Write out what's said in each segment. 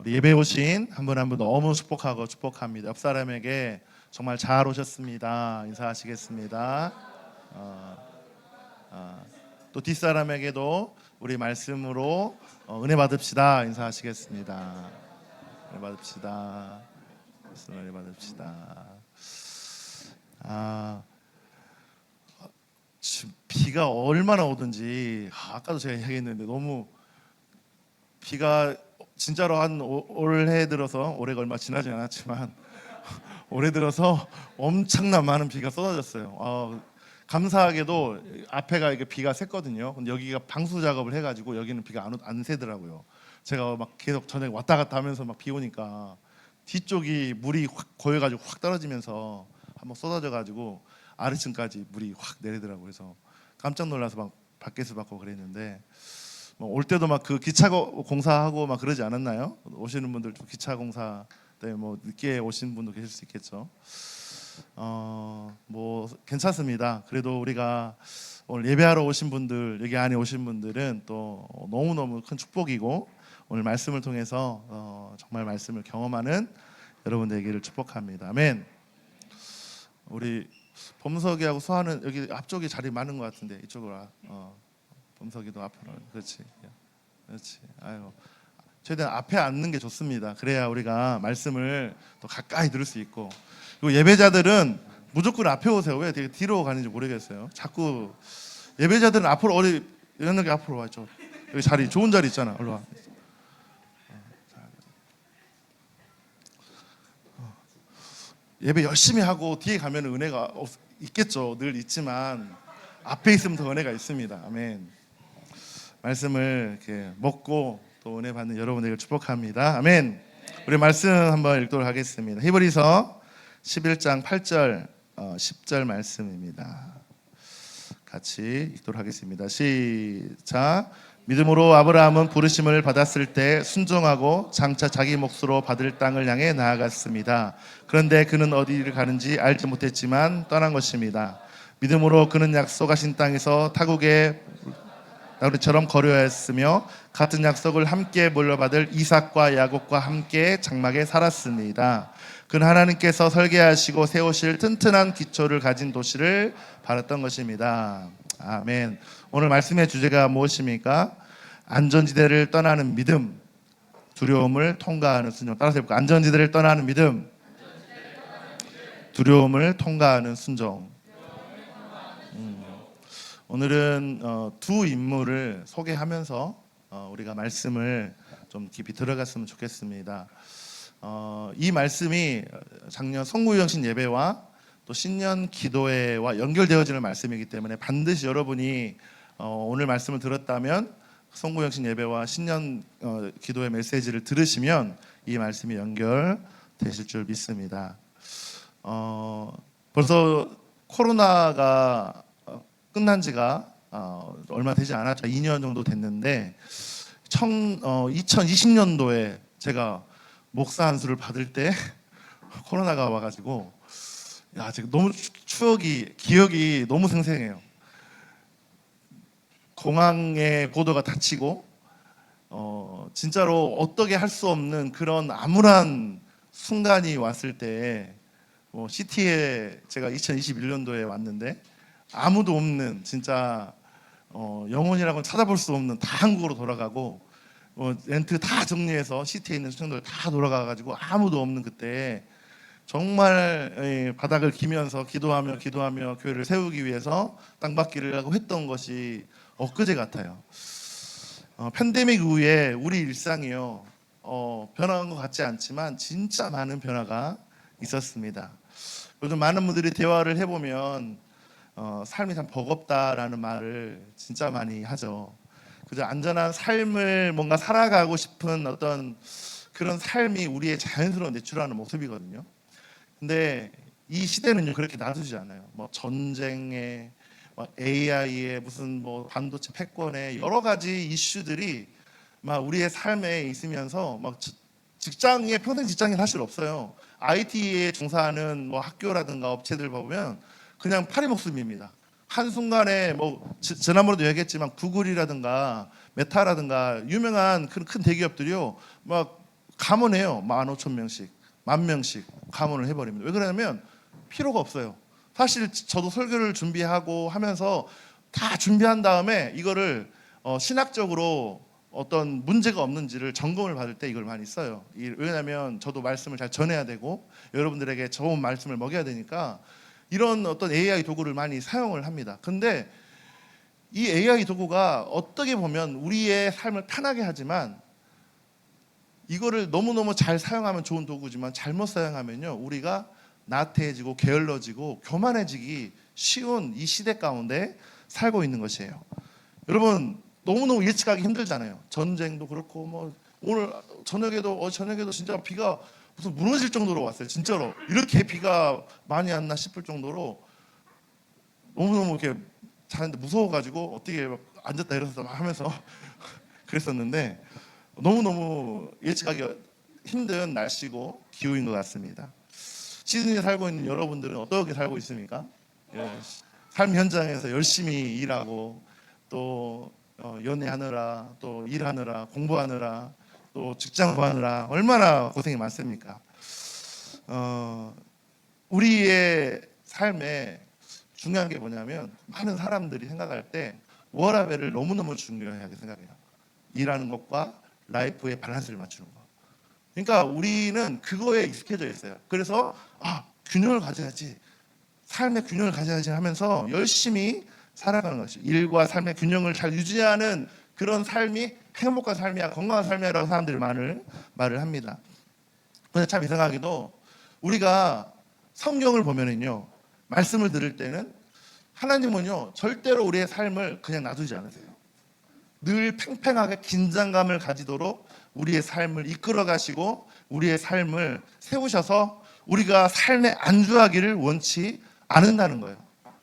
우리 예배 오신 한 분 한 분 너무 축복합니다. 옆 사람에게 정말 잘 오셨습니다. 인사하시겠습니다. 또 뒷사람에게도 우리 말씀으로 은혜 받읍시다. 인사하시겠습니다. 은혜 받읍시다. 은혜 받읍시다. 지금 비가 얼마나 오든지 아까도 제가 이야기했는데 너무 비가 진짜로 한 올해 들어서, 올해가 얼마 지나지 않았지만 올해 들어서 엄청난 많은 비가 쏟아졌어요. 감사하게도 앞에가 이게 비가 샜거든요. 근데 여기가 방수 작업을 해가지고 여기는 비가 안 새더라고요. 제가 막 계속 저녁에 왔다 갔다 하면서 막 비 오니까 뒤쪽이 물이 확 고여가지고 확 떨어지면서 한번 쏟아져가지고 아래층까지 물이 확 내리더라고요. 그래서 깜짝 놀라서 막 밖에서 받고 그랬는데, 올 때도 막 그 기차 공사하고 막 그러지 않았나요? 오시는 분들 기차 공사 때문에 뭐 늦게 오신 분도 계실 수 있겠죠. 뭐 괜찮습니다. 그래도 우리가 오늘 예배하러 오신 분들, 여기 안에 오신 분들은 또 너무너무 큰 축복이고, 오늘 말씀을 통해서 정말 말씀을 경험하는 여러분 되기를 축복합니다. 아멘. 우리 범석이하고 수아는 여기 앞쪽에 자리 많은 것 같은데 이쪽으로 와. 범석이도 앞으로. 그렇지. 아유, 최대한 앞에 앉는 게 좋습니다. 그래야 우리가 말씀을 또 가까이 들을 수 있고. 그리고 예배자들은 무조건 앞에 오세요. 왜 되게 뒤로 가는지 모르겠어요. 자꾸 예배자들은 앞으로 어디 이런 게 앞으로 와 있죠. 여기 자리 좋은 자리 있잖아. 얼른 와. 예배 열심히 하고 뒤에 가면 은혜가 있겠죠. 늘 있지만 앞에 있으면 더 은혜가 있습니다. 아멘. 말씀을 이렇게 먹고 또 은혜 받는 여러분들을 축복합니다. 아멘. 우리 말씀 한번 읽도록 하겠습니다. 히브리서 11장 8절 10절 말씀입니다. 같이 읽도록 하겠습니다. 시작. 믿음으로 아브라함은 부르심을 받았을 때 순종하고 장차 자기 몫으로 받을 땅을 향해 나아갔습니다. 그런데 그는 어디를 가는지 알지 못했지만 떠난 것입니다. 믿음으로 그는 약속하신 땅에서 타국의 나그네처럼 거류하였으며 같은 약속을 함께 물려받을 이삭과 야곱과 함께 장막에 살았습니다. 그는 하나님께서 설계하시고 세우실 튼튼한 기초를 가진 도시를 바랐던 것입니다. 아멘. 오늘 말씀의 주제가 무엇입니까? 안전지대를 떠나는 믿음, 두려움을 통과하는 순종. 따라서 해볼까요? 안전지대를 떠나는 믿음, 두려움을 통과하는 순종. 오늘은 두 인물을 소개하면서 우리가 말씀을 좀 깊이 들어갔으면 좋겠습니다. 이 말씀이 작년 송구영신 예배와 또 신년 기도회와 연결되어지는 말씀이기 때문에 반드시 여러분이 오늘 말씀을 들었다면 송구영신 예배와 신년 기도회 메시지를 들으시면 이 말씀이 연결되실 줄 믿습니다. 벌써 코로나가 끝난 지가 얼마 되지 않았죠. 2년 정도 됐는데 2020년도에 제가 목사 안수를 받을 때 코로나가 와가지고 지금 너무 기억이 너무 생생해요. 공항의 보도가 닫히고 진짜로 어떻게 할 수 없는 그런 암울한 순간이 왔을 때 시티에 제가 2021년도에 왔는데 아무도 없는, 진짜 영혼이라고는 찾아볼 수 없는, 다 한국으로 돌아가고 렌트 다 정리해서 시티에 있는 시청들 다 돌아가가지고 아무도 없는 그때 정말 바닥을 기면서 기도하며 교회를 세우기 위해서 땅받기를 하고 했던 것이 엊그제 같아요. 팬데믹 이후에 우리 일상이요 변한 것 같지 않지만 진짜 많은 변화가 있었습니다. 요즘 많은 분들이 대화를 해보면 삶이 참 버겁다라는 말을 진짜 많이 하죠. 그저 안전한 삶을 뭔가 살아가고 싶은 어떤 그런 삶이 우리의 자연스러운 내추럴한 모습이거든요. 근데 이 시대는요 그렇게 놔두지 않아요. 전쟁에 AI에 무슨 반도체 패권에 여러 가지 이슈들이 막 우리의 삶에 있으면서 직장에 평생 직장인 사실 없어요. IT에 종사하는 학교라든가 업체들 보면 그냥 파리 목숨입니다. 한순간에 지난번에도 얘기했지만 구글이라든가 메타라든가 유명한 큰 대기업들이요 막 감원해요. 15,000명씩, 10,000명씩 감원을 해버립니다. 왜 그러냐면 필요가 없어요. 사실 저도 설교를 준비하고 하면서 다 준비한 다음에 이거를 신학적으로 어떤 문제가 없는지를 점검을 받을 때 이걸 많이 써요. 왜냐하면 저도 말씀을 잘 전해야 되고 여러분들에게 좋은 말씀을 먹여야 되니까 이런 어떤 AI 도구를 많이 사용을 합니다. 근데 이 AI 도구가 어떻게 보면 우리의 삶을 편하게 하지만 이거를 너무너무 잘 사용하면 좋은 도구지만 잘못 사용하면요 우리가 나태해지고 게을러지고 교만해지기 쉬운 이 시대 가운데 살고 있는 것이에요. 여러분 너무너무 예측하기 힘들잖아요. 전쟁도 그렇고 뭐 오늘 저녁에도 진짜 비가 무슨 무너질 정도로 왔어요. 진짜로 이렇게 비가 많이 왔나 싶을 정도로 너무너무 이렇게 자는데 무서워가지고 어떻게 막 앉았다 일어섰다 막 하면서 그랬었는데 너무너무 예측하기 힘든 날씨고 기후인 것 같습니다. 시드니에 살고 있는 여러분들은 어떻게 살고 있습니까? 예, 삶 현장에서 열심히 일하고 또 연애하느라 또 일하느라 공부하느라 또 직장 구하느라 얼마나 고생이 많습니까? 우리의 삶에 중요한 게 뭐냐면 많은 사람들이 생각할 때 워라밸을 너무너무 중요하게 생각해요. 일하는 것과 라이프의 밸런스를 맞추는 거. 그러니까 우리는 그거에 익숙해져 있어요. 그래서 균형을 가져야지, 삶의 균형을 가져야지 하면서 열심히 살아가는 것이죠. 일과 삶의 균형을 잘 유지하는 그런 삶이 행복한 삶이야, 건강한 삶이야라고 사람들이 말을 합니다. 근데 참 이상하게도 우리가 성경을 보면은요, 말씀을 들을 때는 하나님은요 절대로 우리의 삶을 그냥 놔두지 않으세요. 늘 팽팽하게 긴장감을 가지도록 우리의 삶을 이끌어 가시고 우리의 삶을 세우셔서 우리가 삶에 안주하기를 원치 않는다는 거예요.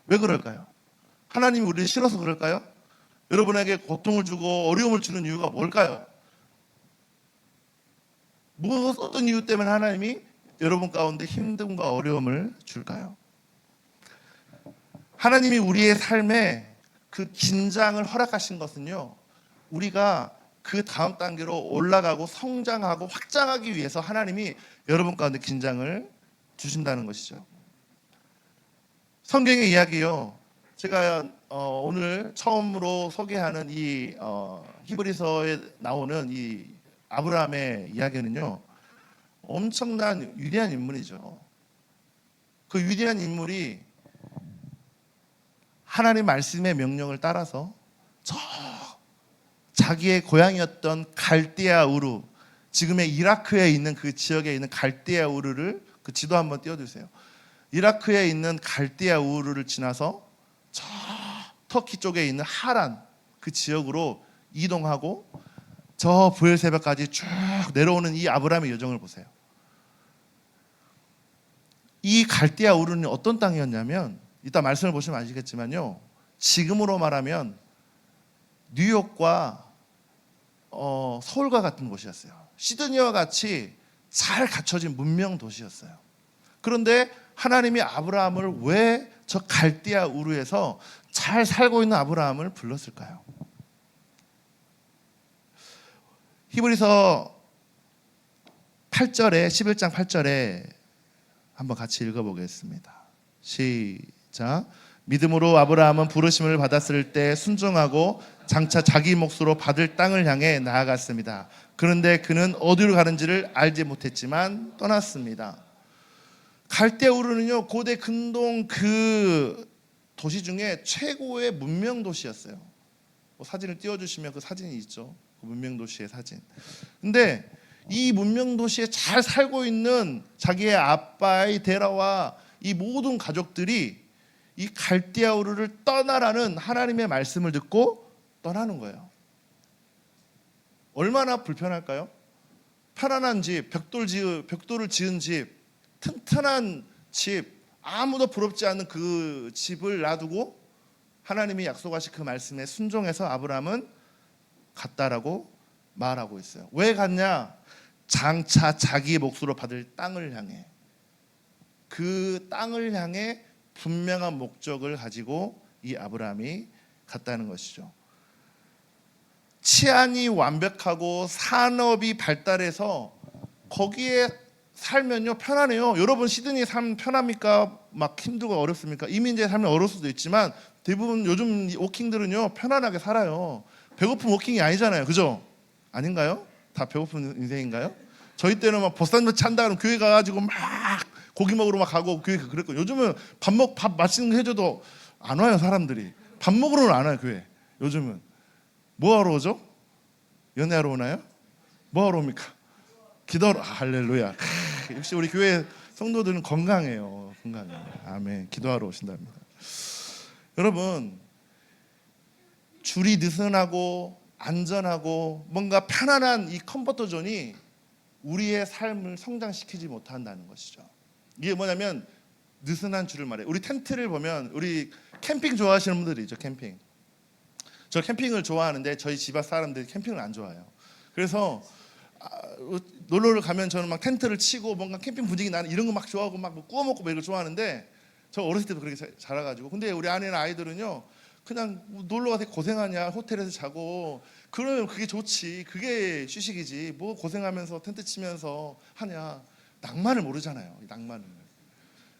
왜 그럴까요? 하나님이 우리를 싫어서 그럴까요? 여러분에게 고통을 주고 어려움을 주는 이유가 뭘까요? 어떤 이유 때문에 하나님이 여러분 가운데 힘듦과 어려움을 줄까요? 하나님이 우리의 삶에 그 긴장을 허락하신 것은요, 우리가 그 다음 단계로 올라가고 성장하고 확장하기 위해서 하나님이 여러분 가운데 긴장을 주신다는 것이죠. 성경의 이야기요, 제가 오늘 처음으로 소개하는 이 히브리서에 나오는 이 아브라함의 이야기는요, 엄청난 위대한 인물이죠. 그 위대한 인물이 하나님 말씀의 명령을 따라서 자기의 고향이었던 갈대아 우르, 지금의 이라크에 있는 그 지역에 있는 갈대아 우르를, 그 지도 한번 띄워주세요. 이라크에 있는 갈대아 우르를 지나서 저 터키 쪽에 있는 하란 그 지역으로 이동하고 저 부엘세바까지 쭉 내려오는 이 아브라함의 여정을 보세요. 이 갈대아 우르는 어떤 땅이었냐면, 이따 말씀을 보시면 아시겠지만요, 지금으로 말하면 뉴욕과 서울과 같은 곳이었어요. 시드니와 같이 잘 갖춰진 문명 도시였어요. 그런데 하나님이 아브라함을 왜 저 갈대아 우르에서 잘 살고 있는 아브라함을 불렀을까요? 히브리서 8절에 11장 8절에 한번 같이 읽어보겠습니다. 시작. 믿음으로 아브라함은 부르심을 받았을 때 순종하고 장차 자기 몫으로 받을 땅을 향해 나아갔습니다. 그런데 그는 어디로 가는지를 알지 못했지만 떠났습니다. 갈대아 우르는요, 고대 근동 그 도시 중에 최고의 문명 도시였어요. 사진을 띄워주시면 그 사진이 있죠. 그 문명 도시의 사진. 근데 이 문명 도시에 잘 살고 있는 자기의 아빠의 데라와 이 모든 가족들이 이 갈대아 우르를 떠나라는 하나님의 말씀을 듣고 떠나는 거예요. 얼마나 불편할까요? 편안한 집, 벽돌을 지은 집, 튼튼한 집, 아무도 부럽지 않는 그 집을 놔두고 하나님이 약속하신 그 말씀에 순종해서 아브라함은 갔다라고 말하고 있어요. 왜 갔냐? 장차 자기의 몫으로 받을 땅을 향해, 그 땅을 향해 분명한 목적을 가지고 이 아브라함이 갔다는 것이죠. 치안이 완벽하고 산업이 발달해서 거기에 살면요 편안해요. 여러분 시드니 삶 편합니까? 막 힘들고 어렵습니까? 이민자의 삶이 어려울 수도 있지만 대부분 요즘 워킹들은요 편안하게 살아요. 배고픈 워킹이 아니잖아요, 그죠? 아닌가요? 다 배고픈 인생인가요? 저희 때는 막 보쌈 찬다 그러면 교회 가가지고 막 고기 먹으러 막 가고 교회 그랬고, 요즘은 밥 맛있는 거 해줘도 안 와요. 사람들이 밥 먹으러는 안 와요. 교회 요즘은 뭐 하러 오죠? 연애하러 오나요? 뭐 하러 옵니까? 기도하러. 할렐루야. 역시 우리 교회 성도들은 건강해요. 아멘. 기도하러 오신답니다. 여러분, 줄이 느슨하고 안전하고 뭔가 편안한 이 컴포트 존이 우리의 삶을 성장시키지 못한다는 것이죠. 이게 뭐냐면 느슨한 줄을 말해요. 우리 텐트를 보면, 우리 캠핑 좋아하시는 분들이 있죠. 캠핑. 저 캠핑을 좋아하는데 저희 집 앞 사람들이 캠핑을 안 좋아해요. 그래서 놀러를 가면 저는 막 텐트를 치고 뭔가 캠핑 분위기 나는 이런 거 막 좋아하고 막 구워 먹고 이런 거 좋아하는데, 저 어렸을 때도 그렇게 자라가지고. 근데 우리 아내나 아이들은요 그냥 놀러 가서 고생하냐, 호텔에서 자고 그러면 그게 좋지, 그게 휴식이지, 뭐 고생하면서 텐트 치면서 하냐. 낭만을 모르잖아요, 이 낭만을.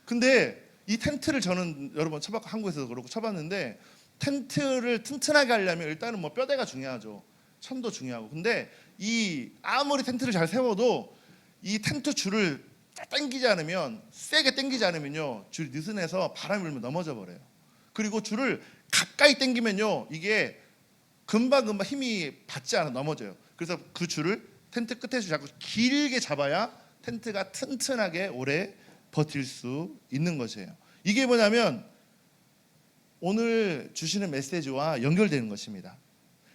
근데 이 텐트를 저는 여러 번 쳐봤고, 한국에서도 그렇고 쳐봤는데, 텐트를 튼튼하게 하려면 일단은 뭐 뼈대가 중요하죠. 천도 중요하고. 근데 이 아무리 텐트를 잘 세워도 이 텐트 줄을 당기지 않으면, 세게 당기지 않으면요 줄이 느슨해서 바람이 불면 넘어져 버려요. 그리고 줄을 가까이 당기면요 이게 금방 힘이 받지 않아 넘어져요. 그래서 그 줄을 텐트 끝에서 자꾸 길게 잡아야 텐트가 튼튼하게 오래 버틸 수 있는 것이에요. 이게 뭐냐면 오늘 주시는 메시지와 연결되는 것입니다.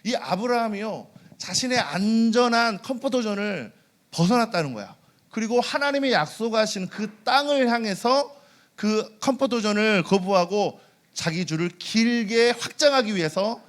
이 아브라함이요 자신의 안전한 컴포트 존을 벗어났다는 거야. 그리고 하나님이 약속하신 그 땅을 향해서 그 컴포트 존을 거부하고 자기 줄을 길게 확장하기 위해서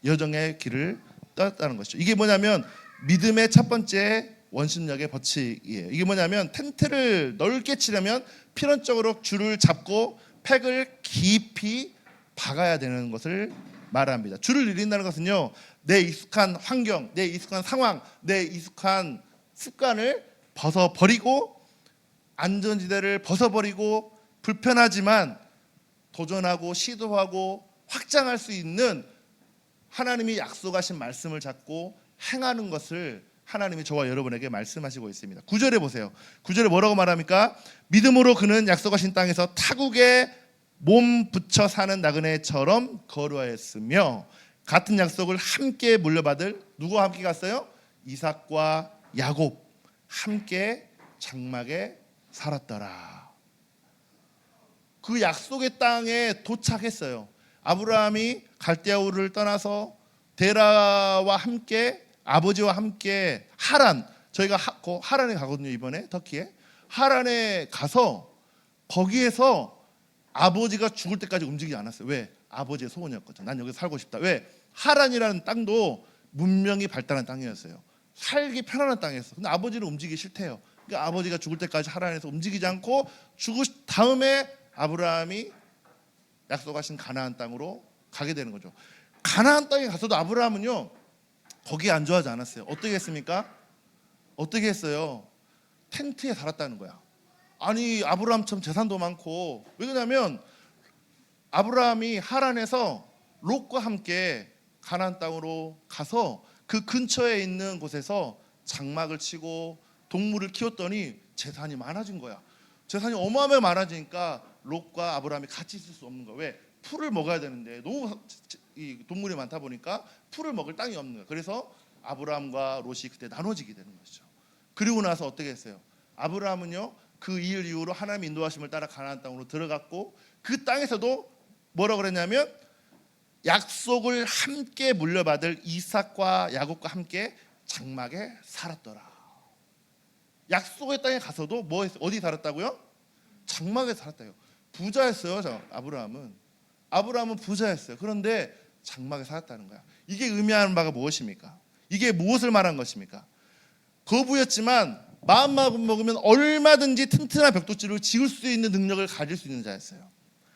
여정의 길을 떠났다는 것이죠. 이게 뭐냐면 믿음의 첫 번째 원심력의 법칙이에요. 이게 뭐냐면 텐트를 넓게 치려면 필연적으로 줄을 잡고 팩을 깊이 박아야 되는 것을 말합니다. 줄을 늘린다는 것은요 내 익숙한 환경, 내 익숙한 상황, 내 익숙한 습관을 벗어버리고, 안전지대를 벗어버리고, 불편하지만 도전하고 시도하고 확장할 수 있는 하나님이 약속하신 말씀을 잡고 행하는 것을 하나님이 저와 여러분에게 말씀하시고 있습니다. 9절에 보세요. 9절에 뭐라고 말합니까? 믿음으로 그는 약속하신 땅에서 타국에 몸 붙여 사는 나그네처럼 거루하였으며, 같은 약속을 함께 물려받을, 누구와 함께 갔어요? 이삭과 야곱 함께 장막에 살았더라. 그 약속의 땅에 도착했어요. 아브라함이 갈대아우를 떠나서 데라와 함께, 아버지와 함께 하란, 저희가 하란에 가거든요. 이번에 터키에 하란에 가서 거기에서 아버지가 죽을 때까지 움직이지 않았어요. 왜? 아버지의 소원이었거든. 난 여기 살고 싶다. 왜? 하란이라는 땅도 문명이 발달한 땅이었어요. 살기 편안한 땅이었어요. 근데 아버지는 움직이기 싫대요. 그러니까 아버지가 죽을 때까지 하란에서 움직이지 않고 죽은 다음에 아브라함이 약속하신 가나안 땅으로 가게 되는 거죠. 가나안 땅에 가서도 아브라함은요 거기에 안주하지 않았어요. 어떻게 했습니까? 어떻게 했어요? 텐트에 살았다는 거야. 아니 아브라함처럼 재산도 많고, 왜냐면 아브라함이 하란에서 롯과 함께 가나안 땅으로 가서 그 근처에 있는 곳에서 장막을 치고 동물을 키웠더니 재산이 많아진 거야. 재산이 어마어마하게 많아지니까 롯과 아브라함이 같이 있을 수 없는 거야. 왜? 풀을 먹어야 되는데 너무 이 동물이 많다 보니까 풀을 먹을 땅이 없는 거야. 그래서 아브라함과 롯이 그때 나눠지게 되는 것이죠. 그리고 나서 어떻게 했어요? 아브라함은요 그 일 이후로 하나님의 인도하심을 따라 가나안 땅으로 들어갔고, 그 땅에서도 뭐라고 그랬냐면 약속을 함께 물려받을 이삭과 야곱과 함께 장막에 살았더라. 약속의 땅에 가서도 뭐 했어? 어디 살았다고요? 장막에 살았다요. 부자였어요. 아브라함은 부자였어요. 그런데 장막에 살았다는 거야. 이게 의미하는 바가 무엇입니까? 이게 무엇을 말한 것입니까? 거부였지만 마음만 먹으면 얼마든지 튼튼한 벽돌집을 지을 수 있는 능력을 가질 수 있는 자였어요.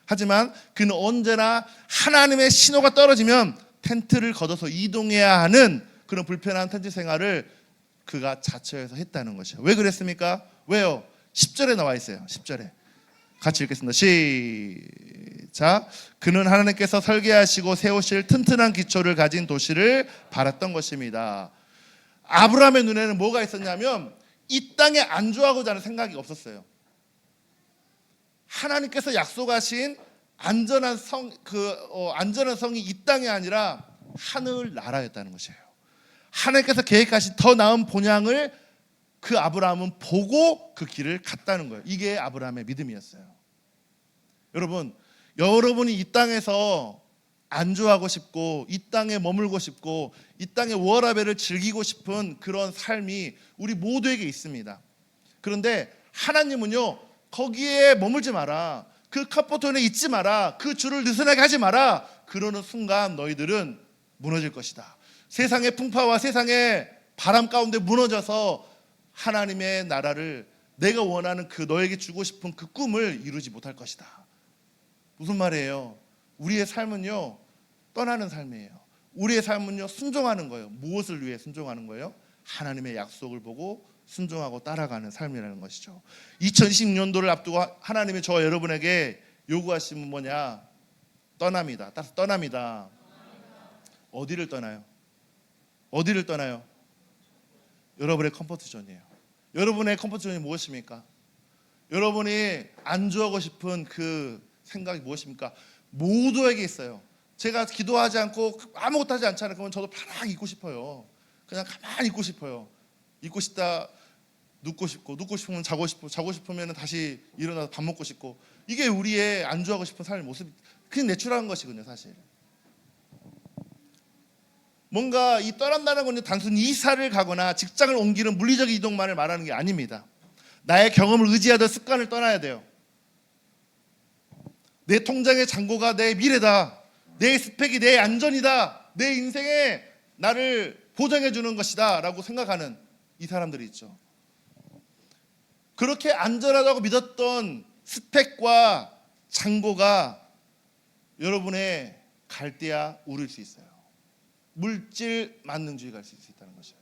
하지만 그는 언제나 하나님의 신호가 떨어지면 텐트를 걷어서 이동해야 하는 그런 불편한 텐트 생활을 그가 자처해서 했다는 것이에요. 왜 그랬습니까? 왜요? 10절에 나와 있어요. 10절에 같이 읽겠습니다. 시작. 그는 하나님께서 설계하시고 세우실 튼튼한 기초를 가진 도시를 바랐던 것입니다. 아브라함의 눈에는 뭐가 있었냐면 이 땅에 안주하고자 하는 생각이 없었어요. 하나님께서 약속하신 안전한 성이 이 땅이 아니라 하늘 나라였다는 것이에요. 하나님께서 계획하신 더 나은 본향을 그 아브라함은 보고 그 길을 갔다는 거예요. 이게 아브라함의 믿음이었어요. 여러분이 이 땅에서 안주하고 싶고 이 땅에 머물고 싶고 이 땅의 워라벨을 즐기고 싶은 그런 삶이 우리 모두에게 있습니다. 그런데 하나님은요, 거기에 머물지 마라, 그 컴포트존에 있지 마라, 그 줄을 느슨하게 하지 마라. 그러는 순간 너희들은 무너질 것이다. 세상의 풍파와 세상의 바람 가운데 무너져서 하나님의 나라를, 내가 원하는 그 너에게 주고 싶은 그 꿈을 이루지 못할 것이다. 무슨 말이에요? 우리의 삶은요, 떠나는 삶이에요. 우리의 삶은요, 순종하는 거예요. 무엇을 위해 순종하는 거예요? 하나님의 약속을 보고 순종하고 따라가는 삶이라는 것이죠. 2020년도를 앞두고 하나님이 저와 여러분에게 요구하시면 뭐냐? 떠납니다. 따라서 떠납니다. 어디를 떠나요? 어디를 떠나요? 여러분의 컴포트존이에요. 여러분의 컴포트존이 무엇입니까? 여러분이 안주하고 싶은 그 생각이 무엇입니까? 모두에게 있어요. 제가 기도하지 않고 아무것도 하지 않잖아요. 그러면 저도 편하게 있고 싶어요. 그냥 가만히 있고 싶어요. 있고 싶다, 눕고 싶고, 눕고 싶으면 자고 싶고, 자고 싶으면 다시 일어나서 밥 먹고 싶고, 이게 우리의 안주하고 싶은 삶의 모습, 그냥 내추럴한 것이거든요, 사실. 뭔가 이 떠난다는 건 단순히 이사를 가거나 직장을 옮기는 물리적 이동만을 말하는 게 아닙니다. 나의 경험을 의지하던 습관을 떠나야 돼요. 내 통장의 잔고가 내 미래다, 내 스펙이 내 안전이다, 내 인생에 나를 보장해 주는 것이다 라고 생각하는 이 사람들이 있죠. 그렇게 안전하다고 믿었던 스펙과 잔고가 여러분의 갈대야 우릴 수 있어요. 물질 만능주의가 갈 수 있다는 것이에요.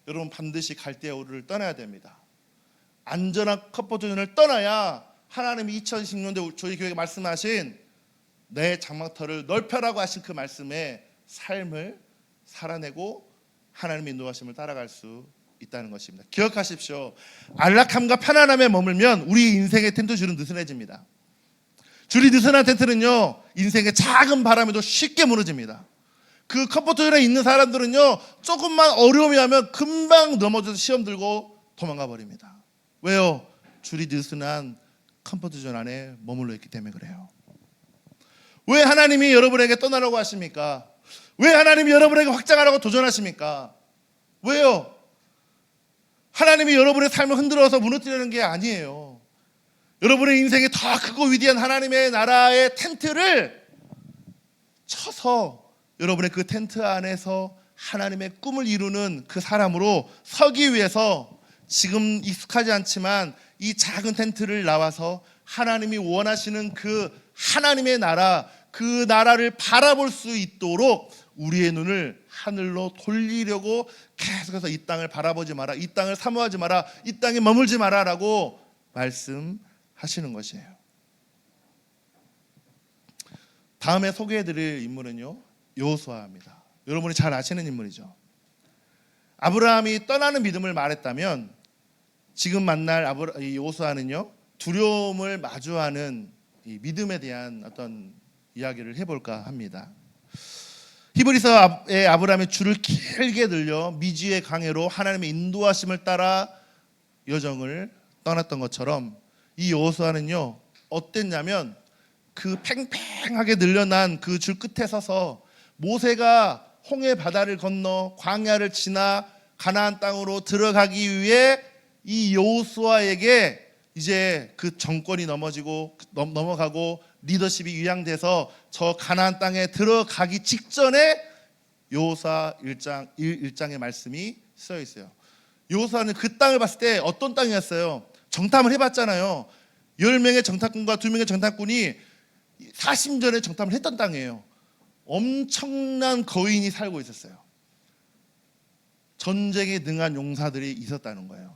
여러분 반드시 갈대야 우를 떠나야 됩니다. 안전한 컴포트존을 떠나야 하나님이 2010년도에 저희 교회에 말씀하신 내 장막터를 넓혀라고 하신 그 말씀의 삶을 살아내고 하나님의 인도하심을 따라갈 수 있다는 것입니다. 기억하십시오. 안락함과 편안함에 머물면 우리 인생의 텐트 줄은 느슨해집니다. 줄이 느슨한 텐트는요, 인생의 작은 바람에도 쉽게 무너집니다. 그 컴포트존에 있는 사람들은요, 조금만 어려움이 하면 금방 넘어져서 시험 들고 도망가 버립니다. 왜요? 줄이 느슨한 컴포트존 안에 머물러 있기 때문에 그래요. 왜 하나님이 여러분에게 떠나라고 하십니까? 왜 하나님이 여러분에게 확장하라고 도전하십니까? 왜요? 하나님이 여러분의 삶을 흔들어서 무너뜨리는 게 아니에요. 여러분의 인생에 더 크고 위대한 하나님의 나라의 텐트를 쳐서 여러분의 그 텐트 안에서 하나님의 꿈을 이루는 그 사람으로 서기 위해서 지금 익숙하지 않지만 이 작은 텐트를 나와서 하나님이 원하시는 그 하나님의 나라, 그 나라를 바라볼 수 있도록 우리의 눈을 하늘로 돌리려고 계속해서 이 땅을 바라보지 마라, 이 땅을 사모하지 마라, 이 땅에 머물지 마라 라고 말씀하시는 것이에요. 다음에 소개해드릴 인물은요, 여호수아입니다. 여러분이 잘 아시는 인물이죠. 아브라함이 떠나는 믿음을 말했다면 지금 만날 여호수아는요, 두려움을 마주하는 이 믿음에 대한 어떤 이야기를 해볼까 합니다. 히브리서의 아브라함의 줄을 길게 늘려 미지의 강해로 하나님의 인도하심을 따라 여정을 떠났던 것처럼 이 여호수아는요, 어땠냐면 그 팽팽하게 늘려난 그 줄 끝에 서서 모세가 홍해 바다를 건너 광야를 지나 가나안 땅으로 들어가기 위해 이 여호수아에게 이제 그 정권이 넘어가고 리더십이 위양돼서 저 가나안 땅에 들어가기 직전에 여호수아 1장의 말씀이 쓰여 있어요. 여호수아는 그 땅을 봤을 때 어떤 땅이었어요? 정탐을 해봤잖아요. 10명의 정탐꾼과 2명의 정탐꾼이 40년에 정탐을 했던 땅이에요. 엄청난 거인이 살고 있었어요. 전쟁에 능한 용사들이 있었다는 거예요.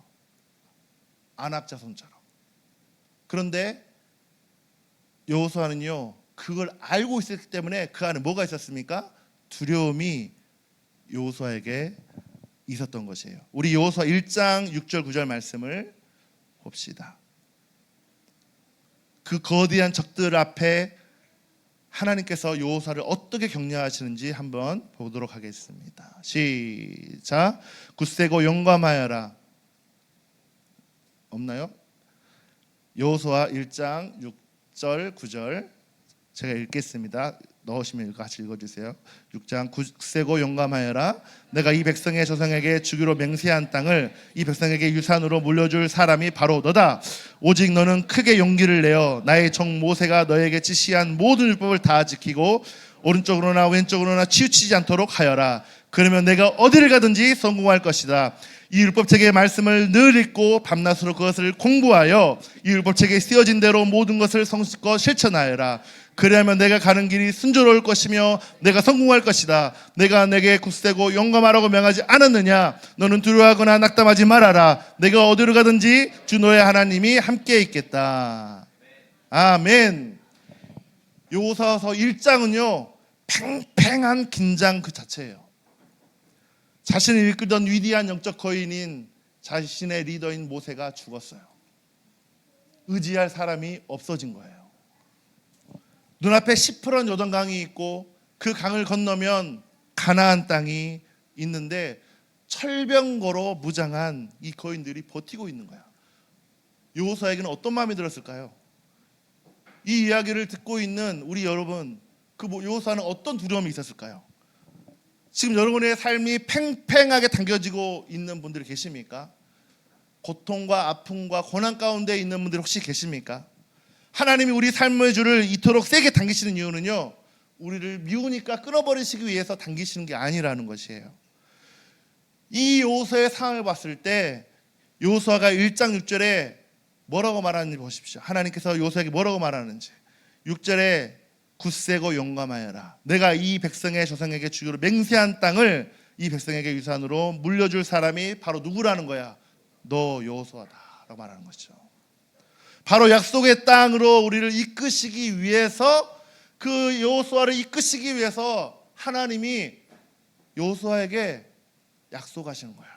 아낙 자손처럼. 그런데 여호수아는요, 그걸 알고 있었기 때문에 그 안에 뭐가 있었습니까? 두려움이 여호수아에게 있었던 것이에요. 우리 여호수아 1장 6절 9절 말씀을 봅시다. 그 거대한 적들 앞에 하나님께서 여호수아를 어떻게 격려하시는지 한번 보도록 하겠습니다. 시작. 굳세고 용감하여라. 없나요? 여호수아 1장 6절 9절 제가 읽겠습니다. 넣으시면 같이 읽어주세요. 6장 굳세고 용감하여라. 내가 이 백성의 조상에게 주기로 맹세한 땅을 이 백성에게 유산으로 물려줄 사람이 바로 너다. 오직 너는 크게 용기를 내어 나의 종 모세가 너에게 지시한 모든 율법을 다 지키고 오른쪽으로나 왼쪽으로나 치우치지 않도록 하여라. 그러면 내가 어디를 가든지 성공할 것이다. 이 율법책의 말씀을 늘 읽고 밤낮으로 그것을 공부하여 이 율법책에 쓰여진 대로 모든 것을 성실껏 실천하여라. 그리하면 내가 가는 길이 순조로울 것이며 내가 성공할 것이다. 내가 내게 굳세고 용감하라고 명하지 않았느냐? 너는 두려워하거나 낙담하지 말아라. 내가 어디로 가든지 주 너의 하나님이 함께 있겠다. 아멘. 여호수아서 1장은요 팽팽한 긴장 그 자체예요. 자신을 이끌던 위대한 영적 거인인 자신의 리더인 모세가 죽었어요. 의지할 사람이 없어진 거예요. 눈앞에 시프런 요단강이 있고 그 강을 건너면 가나안 땅이 있는데 철병거로 무장한 이 거인들이 버티고 있는 거야. 여호수아에게는 어떤 마음이 들었을까요? 이 이야기를 듣고 있는 우리 여러분, 그 여호수아는 어떤 두려움이 있었을까요? 지금 여러분의 삶이 팽팽하게 당겨지고 있는 분들이 계십니까? 고통과 아픔과 고난 가운데 있는 분들 혹시 계십니까? 하나님이 우리 삶의 줄을 이토록 세게 당기시는 이유는요, 우리를 미우니까 끊어버리시기 위해서 당기시는 게 아니라는 것이에요. 이 여호수아의 상황을 봤을 때 여호수아가 1장 6절에 뭐라고 말하는지 보십시오. 하나님께서 여호수아에게 뭐라고 말하는지. 6절에 굳세고 용감하여라. 내가 이 백성의 조상에게 주기로 맹세한 땅을 이 백성에게 유산으로 물려줄 사람이 바로 누구라는 거야? 너 여호수아다라고 말하는 것이죠. 바로 약속의 땅으로 우리를 이끄시기 위해서, 그 여호수아를 이끄시기 위해서 하나님이 여호수아에게 약속하시는 거예요.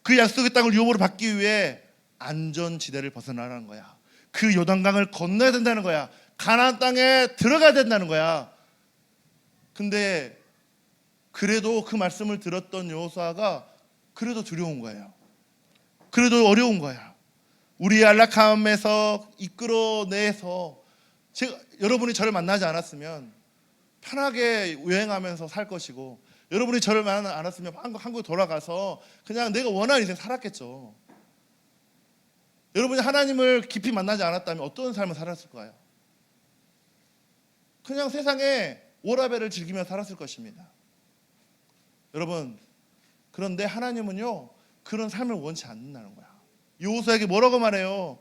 그 약속의 땅을 유업으로 받기 위해 안전지대를 벗어나라는 거야. 그 요단강을 건너야 된다는 거야. 가나안 땅에 들어가야 된다는 거야. 근데 그래도 그 말씀을 들었던 여호수아가 그래도 두려운 거예요. 그래도 어려운 거야. 우리의 안락함에서 이끌어내서, 여러분이 저를 만나지 않았으면 편하게 여행하면서 살 것이고, 여러분이 저를 만나지 않았으면 한국에 돌아가서 그냥 내가 원하는 인생 살았겠죠. 여러분이 하나님을 깊이 만나지 않았다면 어떤 삶을 살았을까요? 그냥 세상에 오라벨을 즐기며 살았을 것입니다. 여러분, 그런데 하나님은요 그런 삶을 원치 않는다는 거야. 여호수아에게 뭐라고 말해요?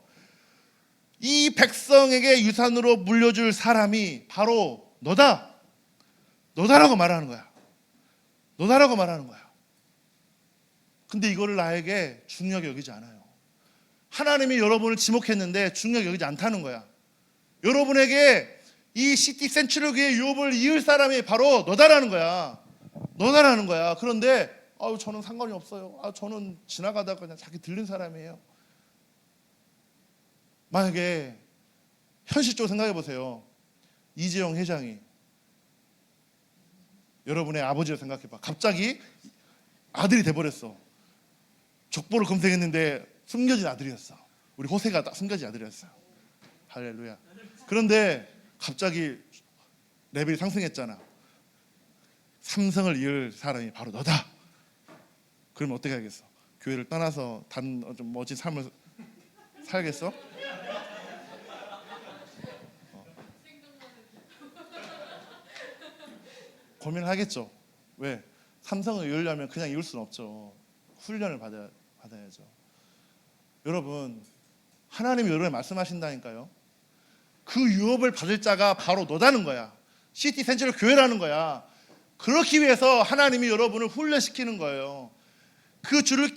이 백성에게 유산으로 물려줄 사람이 바로 너다. 너다라고 말하는 거야. 너다라고 말하는 거야. 근데 이거를 나에게 중요하게 여기지 않아요. 하나님이 여러분을 지목했는데 중요하게 여기지 않다는 거야. 여러분에게 이 시티 센츄리교의 유업을 이을 사람이 바로 너다라는 거야. 너다라는 거야. 그런데 저는 상관이 없어요. 저는 지나가다가 그냥 자기 들린 사람이에요. 만약에 현실적으로 생각해 보세요. 이재용 회장이 여러분의 아버지를 생각해 봐. 갑자기 아들이 돼버렸어. 족보를 검색했는데 숨겨진 아들이었어. 우리 호세가 딱 숨겨진 아들이었어요. 할렐루야. 그런데 갑자기 레벨이 상승했잖아. 삼성을 이을 사람이 바로 너다. 그러면 어떻게 하겠어? 교회를 떠나서 다른 좀 멋진 삶을 살겠어? 고민을 하겠죠. 왜? 삼성을 이으려면 그냥 이을 수는 없죠. 훈련을 받아야죠. 여러분, 하나님이 여러분에 말씀하신다니까요. 그 유업을 받을 자가 바로 너다는 거야. 시티 센츄럴 교회라는 거야. 그렇기 위해서 하나님이 여러분을 훈련시키는 거예요. 그 줄을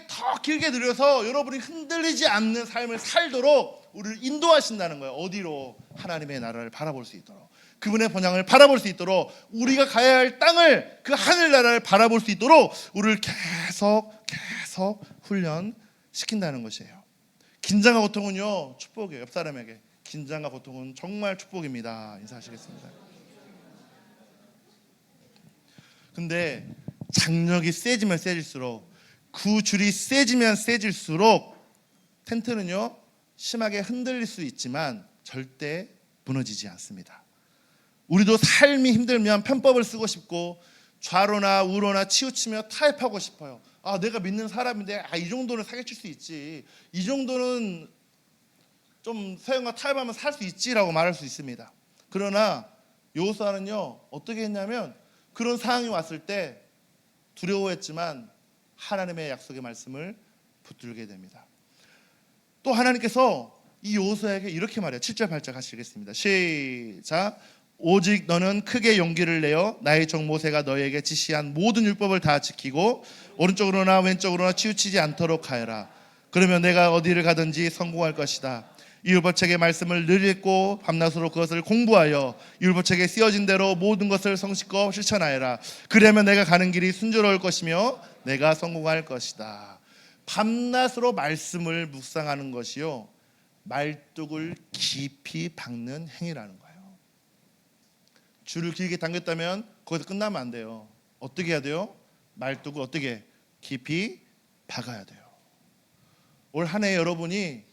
더 길게 들여서 여러분이 흔들리지 않는 삶을 살도록 우리를 인도하신다는 거예요. 어디로? 하나님의 나라를 바라볼 수 있도록, 그분의 번영을 바라볼 수 있도록, 우리가 가야 할 땅을, 그 하늘나라를 바라볼 수 있도록 우리를 계속 훈련시킨다는 것이에요. 긴장과 고통은요 축복이에요. 옆 사람에게 긴장과 고통은 정말 축복입니다. 인사하시겠습니다. 근데 장력이 세지면 세질수록, 그 줄이 세지면 세질수록 텐트는요 심하게 흔들릴 수 있지만 절대 무너지지 않습니다. 우리도 삶이 힘들면 편법을 쓰고 싶고 좌로나 우로나 치우치며 타협하고 싶어요. 내가 믿는 사람인데 이 정도는 사기칠 수 있지, 이 정도는 좀 서영과 타협하면 살 수 있지라고 말할 수 있습니다. 그러나 여호수아는요 어떻게 했냐면, 그런 상황이 왔을 때 두려워했지만 하나님의 약속의 말씀을 붙들게 됩니다. 또 하나님께서 이 여호수아에게 이렇게 말해요. 7절 8절 같이 읽겠습니다. 시작. 오직 너는 크게 용기를 내어 나의 종 모세가 너에게 지시한 모든 율법을 다 지키고 오른쪽으로나 왼쪽으로나 치우치지 않도록 하여라. 그러면 내가 어디를 가든지 성공할 것이다. 이 율법책의 말씀을 늘 읽고 밤낮으로 그것을 공부하여 율법책에 쓰여진 대로 모든 것을 성실껏 실천하여라. 그러면 내가 가는 길이 순조로울 것이며 내가 성공할 것이다. 밤낮으로 말씀을 묵상하는 것이요 말뚝을 깊이 박는 행위라는 거예요. 줄을 길게 당겼다면 거기서 끝나면 안 돼요. 어떻게 해야 돼요? 말뚝을 어떻게 깊이 박아야 돼요. 올 한 해 여러분이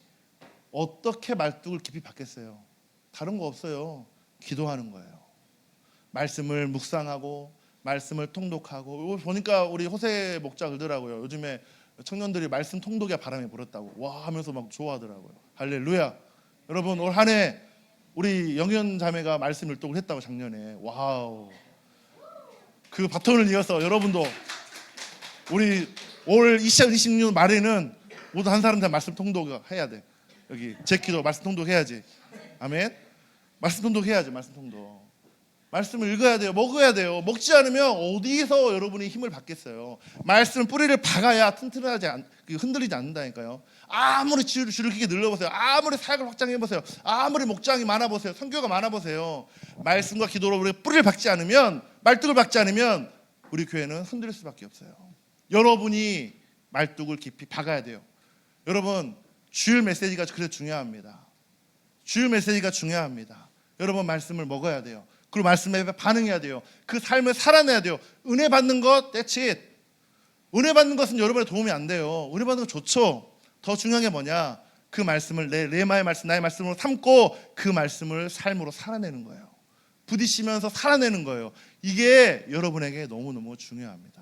어떻게 말뚝을 깊이 박겠어요? 다른 거 없어요. 기도하는 거예요. 말씀을 묵상하고 말씀을 통독하고. 보니까 우리 호세 목자 그러더라고요. 요즘에 청년들이 말씀 통독에 바람이 불었다고 와 하면서 막 좋아하더라고요. 할렐루야. 여러분 올 한 해 우리 영현 자매가 말씀 율동을 했다고 작년에. 와우. 그 바톤을 이어서 여러분도 우리 올 2026년 말에는 모두 한 사람 다 말씀 통독해야 돼. 여기 제키도 말씀 통독해야지. 아멘. 말씀 통독해야지. 말씀 통독. 말씀을 읽어야 돼요. 먹어야 돼요. 먹지 않으면 어디서 여러분이 힘을 받겠어요. 말씀 뿌리를 박아야 튼튼하지 흔들리지 않는다니까요. 아무리 줄을 길게 늘려보세요. 아무리 사역을 확장해보세요. 아무리 목장이 많아보세요. 선교가 많아보세요. 말씀과 기도로 우리 뿌리를 박지 않으면, 말뚝을 박지 않으면 우리 교회는 흔들릴 수밖에 없어요. 여러분이 말뚝을 깊이 박아야 돼요. 여러분 주일 메시지가 그래서 중요합니다. 주일 메시지가 중요합니다. 여러분 말씀을 먹어야 돼요. 그리고 말씀에 반응해야 돼요. 그 삶을 살아내야 돼요. 은혜 받는 것, that's it. 은혜 받는 것은 여러분의 도움이 안 돼요. 은혜 받는 건 좋죠. 더 중요한 게 뭐냐? 그 말씀을 내 레마의 말씀, 나의 말씀으로 삼고 그 말씀을 삶으로 살아내는 거예요. 부딪히면서 살아내는 거예요. 이게 여러분에게 너무너무 중요합니다.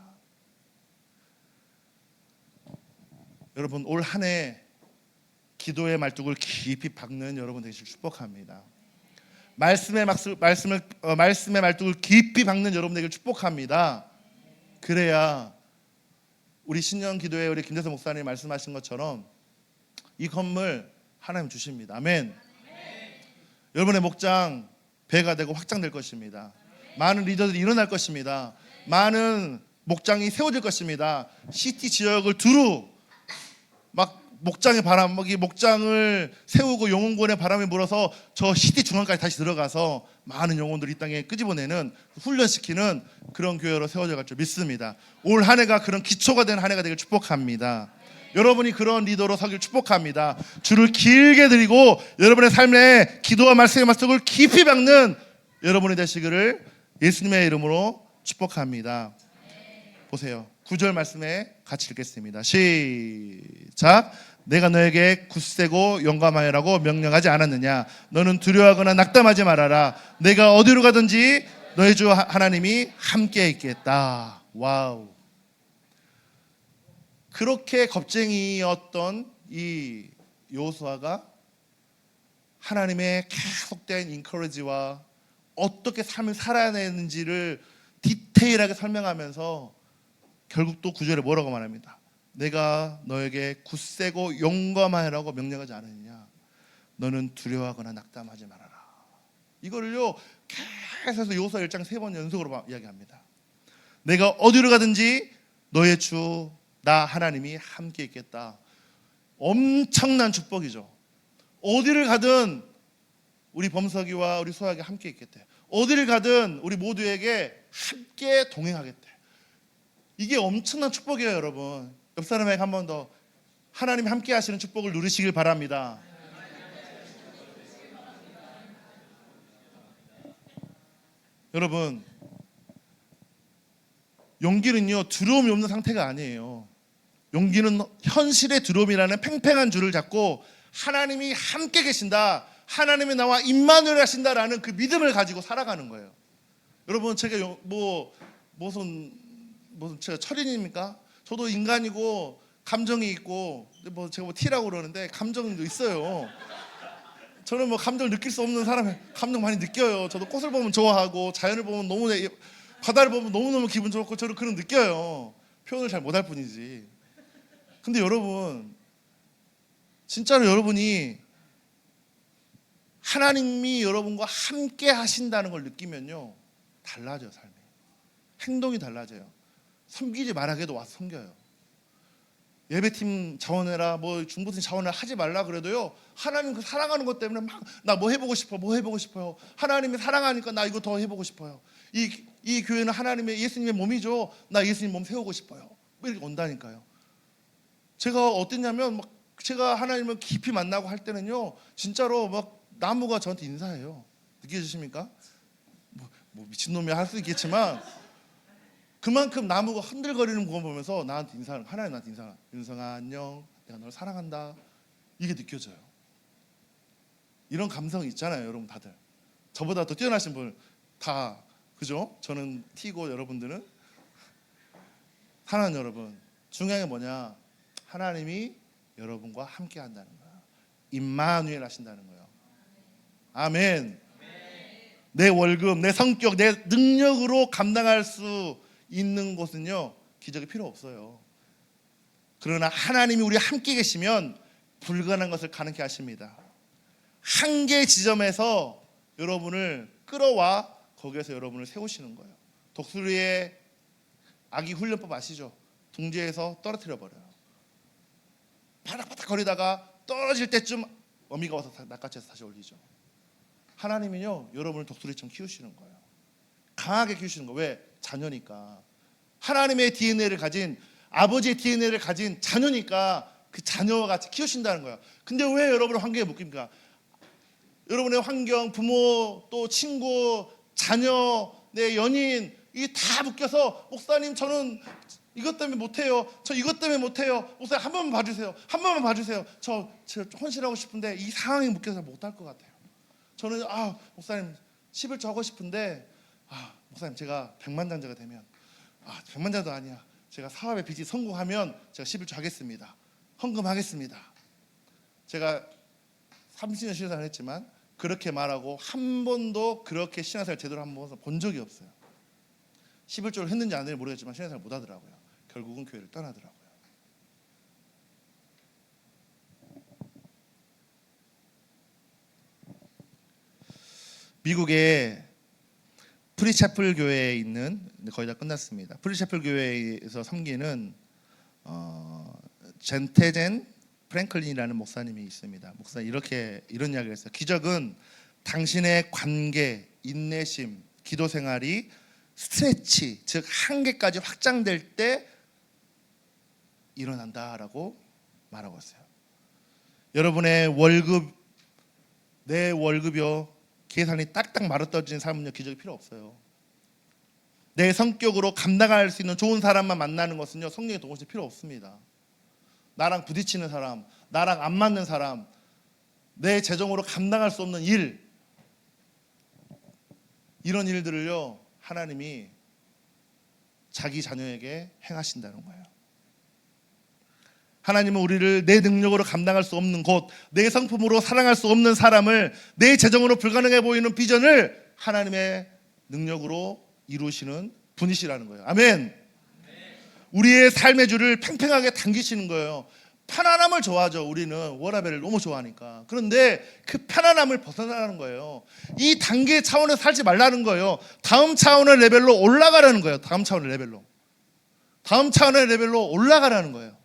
여러분 올 한 해 기도의 말뚝을 깊이 박는 여러분 되시길 축복합니다. 말씀의 말뚝을 깊이 박는 여러분 되기를 축복합니다. 그래야 우리 신년 기도회 우리 김대성 목사님 말씀하신 것처럼 이 건물 하나님 주십니다. 아멘. 여러분의 목장 배가 되고 확장될 것입니다. 많은 리더들이 일어날 것입니다. 많은 목장이 세워질 것입니다. 시티 지역을 두루 막 목장의 바람, 목장을 세우고 영혼권의 바람이 불어서 저 시티 중앙까지 다시 들어가서 많은 영혼들이 이 땅에 끄집어내는, 훈련시키는 그런 교회로 세워져 갈 줄 믿습니다. 올 한 해가 그런 기초가 된 한 해가 되길 축복합니다. 여러분이 그런 리더로 서길 축복합니다. 줄을 길게 들이고 여러분의 삶에 기도와 말씀의 말씀을 깊이 박는 여러분이 되시기를 예수님의 이름으로 축복합니다. 보세요. 9절 말씀에 같이 읽겠습니다. 시작. 내가 너에게 굳세고 용감하여라고 명령하지 않았느냐? 너는 두려워하거나 낙담하지 말아라. 내가 어디로 가든지 너희 주 하나님이 함께 있겠다. 와우. 그렇게 겁쟁이였던 이 여호수아가 하나님의 계속된 인커리지와 어떻게 삶을 살아내는지를 디테일하게 설명하면서 결국 또 9절에 뭐라고 말합니다. 내가 너에게 굳세고 용감하여라고 명령하지 않았느냐? 너는 두려워하거나 낙담하지 말아라. 이거를요 계속 여호수아 1장 3번 연속으로 이야기합니다. 내가 어디로 가든지 너의 주 나 하나님이 함께 있겠다. 엄청난 축복이죠. 어디를 가든 우리 범석이와 우리 소학이 함께 있겠대. 어디를 가든 우리 모두에게 함께 동행하겠대. 이게 엄청난 축복이에요, 여러분. 옆 사람에게 한 번 더 하나님이 함께 하시는 축복을 누리시길 바랍니다. 여러분, 용기는요 두려움이 없는 상태가 아니에요. 용기는 현실의 두려움이라는 팽팽한 줄을 잡고 하나님이 함께 계신다, 하나님이 나와 임마누엘 하신다라는 그 믿음을 가지고 살아가는 거예요. 여러분, 제가 무슨 제가 철인입니까? 저도 인간이고 감정이 있고, 제가 T라고 그러는데 감정도 있어요. 저는 감정을 느낄 수 없는 사람이 감정 많이 느껴요. 저도 꽃을 보면 좋아하고 자연을 보면 너무, 바다를 보면 너무너무 기분 좋고 저는 그런 느껴요. 표현을 잘 못할 뿐이지. 근데 여러분, 진짜로 여러분이 하나님이 여러분과 함께 하신다는 걸 느끼면요 달라져요. 삶이, 행동이 달라져요. 섬기지 말라고 와서 섬겨요. 예배팀 자원해라, 중보팀 자원해라 하지 말라 그래도요, 하나님 그 사랑하는 것 때문에 막 나 해보고 싶어요. 하나님이 사랑하니까 나 이거 더 해보고 싶어요. 이 교회는 하나님의 예수님의 몸이죠. 나 예수님 몸 세우고 싶어요. 이렇게 온다니까요. 제가 어땠냐면 제가 하나님을 깊이 만나고 할 때는요 진짜로 나무가 저한테 인사해요. 느껴지십니까? 미친놈이야 할 수 있겠지만 그만큼 나무가 흔들거리는 거 보면서 나한테 인사하는, 하나님 나한테 인사하는, 윤성아 안녕, 내가 널 사랑한다, 이게 느껴져요. 이런 감성이 있잖아요, 여러분. 다들 저보다 더 뛰어나신 분 다, 그죠? 저는 T고 여러분들은. 사랑하는 여러분, 중요한 게 뭐냐? 하나님이 여러분과 함께 한다는 거야. 임마누엘 하신다는 거예요. 아멘. 내 월급, 내 성격, 내 능력으로 감당할 수 있는 곳은요 기적이 필요 없어요. 그러나 하나님이 우리 함께 계시면 불가능한 것을 가능케 하십니다. 한계 지점에서 여러분을 끌어와 거기에서 여러분을 세우시는 거예요. 독수리의 아기 훈련법 아시죠? 둥지에서 떨어뜨려 버려요. 바닥바닥 거리다가 떨어질 때쯤 어미가 와서 낚아채서 다시 올리죠. 하나님은요 여러분을 독수리처럼 키우시는 거예요. 강하게 키우시는 거예요. 왜? 자녀니까. 하나님의 DNA를 가진, 아버지의 DNA를 가진 자녀니까 그 자녀와 같이 키우신다는 거예요. 근데 왜 여러분의 환경에 묶입니까? 여러분의 환경, 부모, 또 친구, 자녀, 내 연인, 이게 다 묶여서 목사님 저는 이것 때문에 못해요. 저 이것 때문에 못해요. 목사님 한 번만 봐주세요. 한 번만 봐주세요. 저 헌신하고 싶은데 이 상황에 묶여서 못할 것 같아요. 저는 목사님 11조 하고 싶은데 목사님 제가 백만장자가 되면, 백만장자도 아니야, 제가 사업의 빚이 성공하면 제가 11조 하겠습니다. 헌금하겠습니다. 제가 30년 신앙생활 했지만 그렇게 말하고 한 번도 그렇게 신앙생활 제대로 한번 본 적이 없어요. 11조를 했는지 안 했는지 모르겠지만 신앙생활 못 하더라고요. 결국은 교회를 떠나더라고요. 미국의 프리채플 교회에 있는, 거의 다 끝났습니다. 프리채플 교회에서 섬기는 젠테젠 프랭클린이라는 목사님이 있습니다. 목사 이런 이야기를 했어요. 기적은 당신의 관계, 인내심, 기도 생활이 스트레치, 즉 한계까지 확장될 때 일어난다라고 말하고 있어요. 여러분의 월급, 내 월급이요 계산이 딱딱 맞아떨어지는 삶은요 기적이 필요 없어요. 내 성격으로 감당할 수 있는 좋은 사람만 만나는 것은요 성령의 도움이 필요 없습니다. 나랑 부딪히는 사람, 나랑 안 맞는 사람, 내 재정으로 감당할 수 없는 일, 이런 일들을요 하나님이 자기 자녀에게 행하신다는 거예요. 하나님은 우리를 내 능력으로 감당할 수 없는 곳, 내 성품으로 사랑할 수 없는 사람을 내 재정으로 불가능해 보이는 비전을 하나님의 능력으로 이루시는 분이시라는 거예요. 아멘. 우리의 삶의 줄을 팽팽하게 당기시는 거예요. 편안함을 좋아하죠. 우리는 워라밸을 너무 좋아하니까. 그런데 그 편안함을 벗어나는 거예요. 이 단계 차원에서 살지 말라는 거예요. 다음 차원의 레벨로 올라가라는 거예요. 다음 차원의 레벨로 올라가라는 거예요.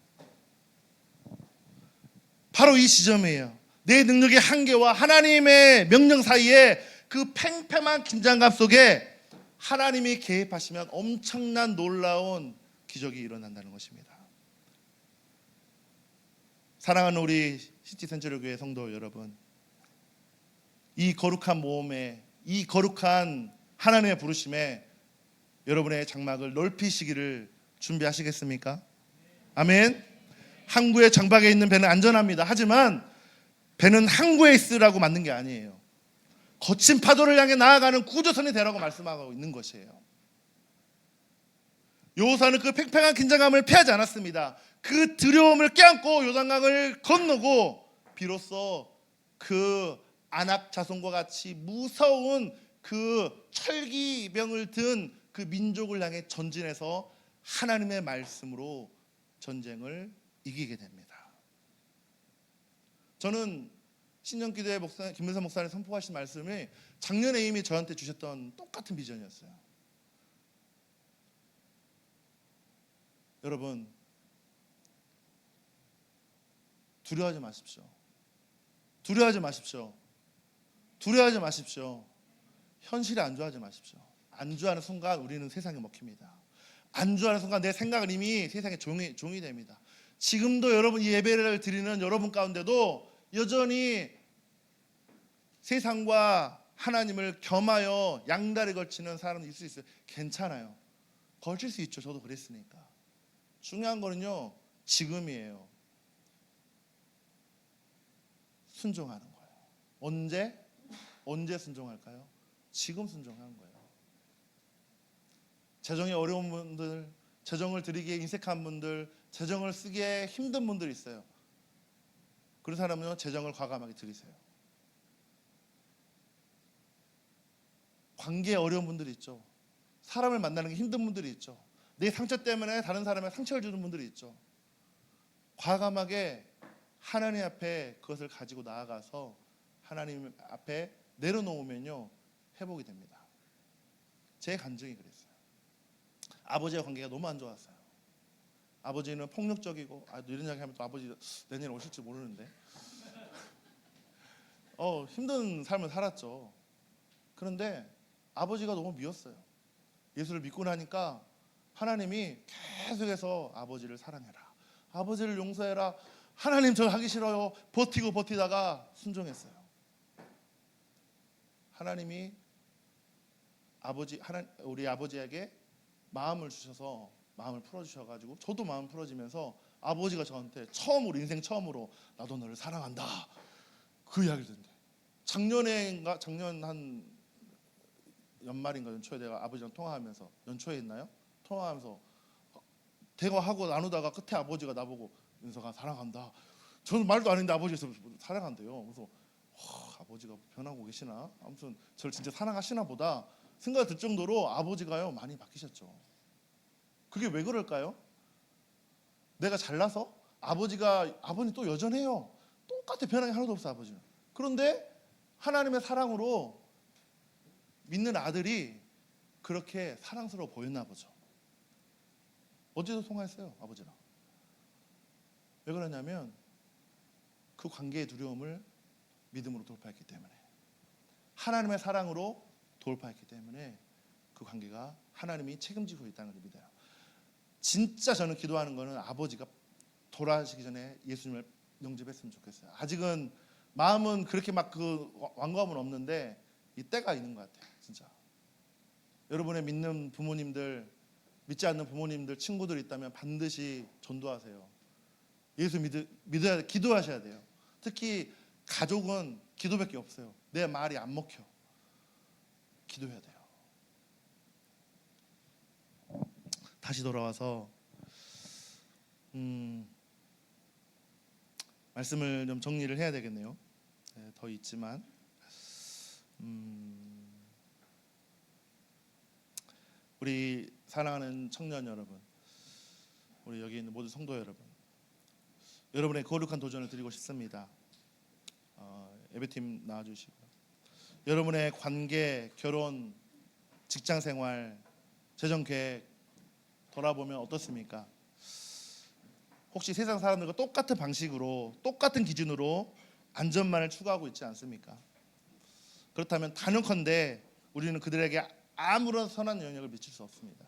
바로 이 지점이에요. 내 능력의 한계와 하나님의 명령 사이에 그 팽팽한 긴장감 속에 하나님이 개입하시면 엄청난 놀라운 기적이 일어난다는 것입니다. 사랑하는 우리 시티센츄리교회 성도 여러분, 이 거룩한 모험에, 이 거룩한 하나님의 부르심에 여러분의 장막을 넓히시기를 준비하시겠습니까? 아멘. 항구의 장박에 있는 배는 안전합니다. 하지만 배는 항구에 있으라고 만든 게 아니에요. 거친 파도를 향해 나아가는 구조선이 되라고 말씀하고 있는 것이에요. 여호수아는 그 팽팽한 긴장감을 피하지 않았습니다. 그 두려움을 껴안고 요단강을 건너고 비로소 그 안악 자손과 같이 무서운 그 철기병을 든 그 민족을 향해 전진해서 하나님의 말씀으로 전쟁을 이기게 됩니다. 저는 신년기도회 목사 김문선 목사님 선포하신 말씀이 작년에 이미 저한테 주셨던 똑같은 비전이었어요. 여러분, 두려워하지 마십시오. 두려워하지 마십시오. 두려워하지 마십시오. 현실에 안주하지 마십시오. 안주하는 순간 우리는 세상에 먹힙니다. 안주하는 순간 내 생각은 이미 세상의 종이 됩니다. 지금도 여러분 이 예배를 드리는 여러분 가운데도 여전히 세상과 하나님을 겸하여 양다리 걸치는 사람이 있을 수 있어요. 괜찮아요. 걸칠 수 있죠. 저도 그랬으니까. 중요한 거는요, 지금이에요. 순종하는 거예요. 언제 순종할까요? 지금 순종하는 거예요. 재정이 어려운 분들, 재정을 드리기에 인색한 분들, 재정을 쓰기에 힘든 분들이 있어요. 그런 사람은요, 재정을 과감하게 드리세요. 관계에 어려운 분들이 있죠. 사람을 만나는 게 힘든 분들이 있죠. 내 상처 때문에 다른 사람의 상처를 주는 분들이 있죠. 과감하게 하나님 앞에 그것을 가지고 나아가서 하나님 앞에 내려놓으면요, 회복이 됩니다. 제 간증이 그랬어요. 아버지와 관계가 너무 안 좋았어요. 아버지는 폭력적이고, 이런 이야기 하면 또 아버지 내년에 오실지 모르는데 힘든 삶을 살았죠. 그런데 아버지가 너무 미웠어요. 예수를 믿고 나니까 하나님이 계속해서 아버지를 사랑해라, 아버지를 용서해라. 하나님 저 하기 싫어요. 버티다가 순종했어요. 하나님이 우리 아버지에게 마음을 주셔서 마음을 풀어주셔가지고 저도 마음 풀어지면서 아버지가 저한테 인생 처음으로 나도 너를 사랑한다, 그 이야기를 듣는데, 작년 한 연말인가 연초에 내가 아버지랑 통화하면서, 연초에 했나요? 통화하면서 대화하고 나누다가 끝에 아버지가 나보고 윤서가 사랑한다. 저는 말도 안 했는데 아버지에서 사랑한대요. 그래서 아버지가 변하고 계시나? 아무튼 저를 진짜 사랑하시나 보다 생각이 들 정도로 아버지가요 많이 바뀌셨죠. 그게 왜 그럴까요? 내가 잘나서? 아버님 또 여전해요. 똑같아. 변한 게 하나도 없어 아버지는. 그런데 하나님의 사랑으로 믿는 아들이 그렇게 사랑스러워 보였나 보죠. 어제도 통화했어요 아버지랑. 왜 그러냐면 그 관계의 두려움을 믿음으로 돌파했기 때문에, 하나님의 사랑으로 돌파했기 때문에 그 관계가 하나님이 책임지고 있다는 걸 믿어요. 진짜 저는 기도하는 거는 아버지가 돌아가시기 전에 예수님을 영접했으면 좋겠어요. 아직은 마음은 그렇게 막 그 완고함은 없는데 이 때가 있는 것 같아요. 진짜 여러분의 믿는 부모님들, 믿지 않는 부모님들, 친구들 있다면 반드시 전도하세요. 예수 믿어야 돼. 기도하셔야 돼요. 특히 가족은 기도밖에 없어요. 내 말이 안 먹혀. 기도해야 돼요. 다시 돌아와서 말씀을 좀 정리를 해야 되겠네요. 더 있지만 우리 사랑하는 청년 여러분, 우리 여기 있는 모든 성도 여러분, 여러분의 거룩한 도전을 드리고 싶습니다. 예배팀 나와주시고요. 여러분의 관계, 결혼, 직장생활, 재정계획 돌아보면 어떻습니까? 혹시 세상 사람들과 똑같은 방식으로, 똑같은 기준으로 안전만을 추구하고 있지 않습니까? 그렇다면 단언컨대 우리는 그들에게 아무런 선한 영향을 미칠 수 없습니다.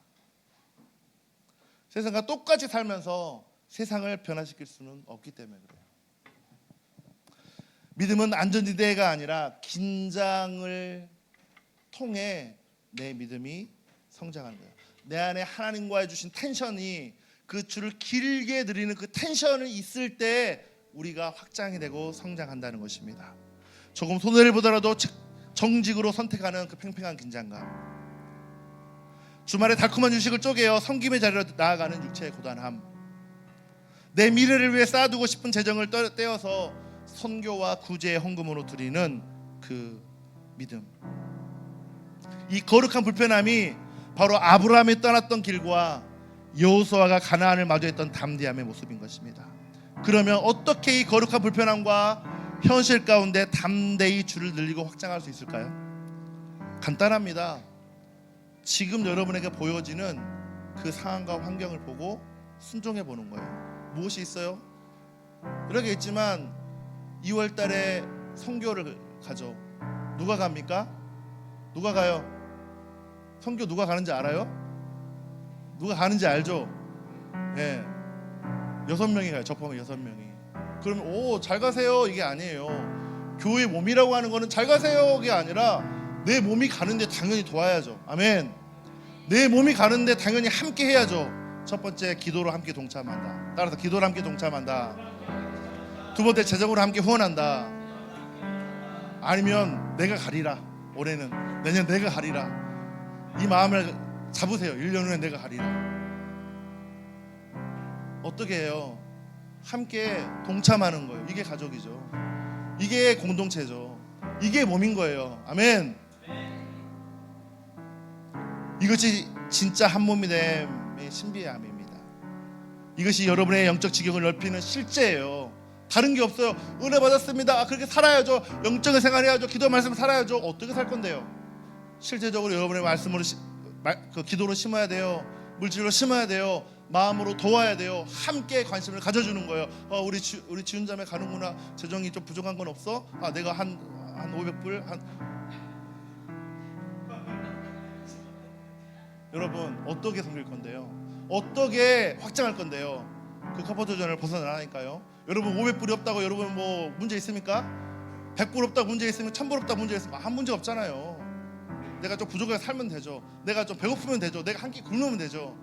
세상과 똑같이 살면서 세상을 변화시킬 수는 없기 때문에 그래요. 믿음은 안전지대가 아니라 긴장을 통해 내 믿음이 성장하는 거예요. 내 안에 하나님과 주신 텐션이, 그 줄을 길게 늘리는 그 텐션이 있을 때 우리가 확장이 되고 성장한다는 것입니다. 조금 손해를 보더라도 정직으로 선택하는 그 팽팽한 긴장감, 주말에 달콤한 휴식을 쪼개어 섬김의 자리로 나아가는 육체의 고단함, 내 미래를 위해 쌓아두고 싶은 재정을 떼어서 선교와 구제의 헌금으로 드리는 그 믿음, 이 거룩한 불편함이 바로 아브라함이 떠났던 길과 여호수아가 가나안을 마주했던 담대함의 모습인 것입니다. 그러면 어떻게 이 거룩한 불편함과 현실 가운데 담대히 줄을 늘리고 확장할 수 있을까요? 간단합니다. 지금 여러분에게 보여지는 그 상황과 환경을 보고 순종해 보는 거예요. 무엇이 있어요? 이렇게 있지만 2월 달에 선교를 가죠. 누가 갑니까? 누가 가요? 선교 누가 가는지 알아요? 누가 가는지 알죠? 예. 6명이 가요. 접하면 6명이. 그러면 오, 잘 가세요 이게 아니에요. 교회 몸이라고 하는 거는 잘 가세요 이게 아니라 내 몸이 가는데 당연히 도와야죠. 아멘. 내 몸이 가는데 당연히 함께 해야죠. 첫 번째, 기도로 함께 동참한다. 따라서 기도로 함께 동참한다. 두 번째, 재정으로 함께 후원한다. 아니면 내가 가리라. 올해는, 내년 내가 가리라. 이 마음을 잡으세요. 1년 후에 내가 가리라. 어떻게 해요? 함께 동참하는 거예요. 이게 가족이죠. 이게 공동체죠. 이게 몸인 거예요. 아멘. 이것이 진짜 한 몸이 됨의 신비함입니다. 이것이 여러분의 영적 지경을 넓히는 실제예요. 다른 게 없어요. 은혜 받았습니다. 그렇게 살아야죠. 영적인 생활해야죠. 기도 말씀 살아야죠. 어떻게 살 건데요? 실제적으로 여러분의 말씀으로 그 기도로 심어야 돼요. 물질로 심어야 돼요. 마음으로 도와야 돼요. 함께 관심을 가져주는 거예요. 우리 지훈자매 가는구나. 재정이 좀 부족한 건 없어? 내가 한 500불 여러분 어떻게 섬길 건데요? 어떻게 확장할 건데요? 그 컴포트 존을 벗어나라니까요. 여러분 500불이 없다고 여러분 뭐 문제 있습니까? 100불 없다고 문제 있으면 1000불 없다고 문제 있으면 한 문제 없잖아요. 내가 좀 부족하게 살면 되죠. 내가 좀 배고프면 되죠. 내가 한 끼 굶으면 되죠.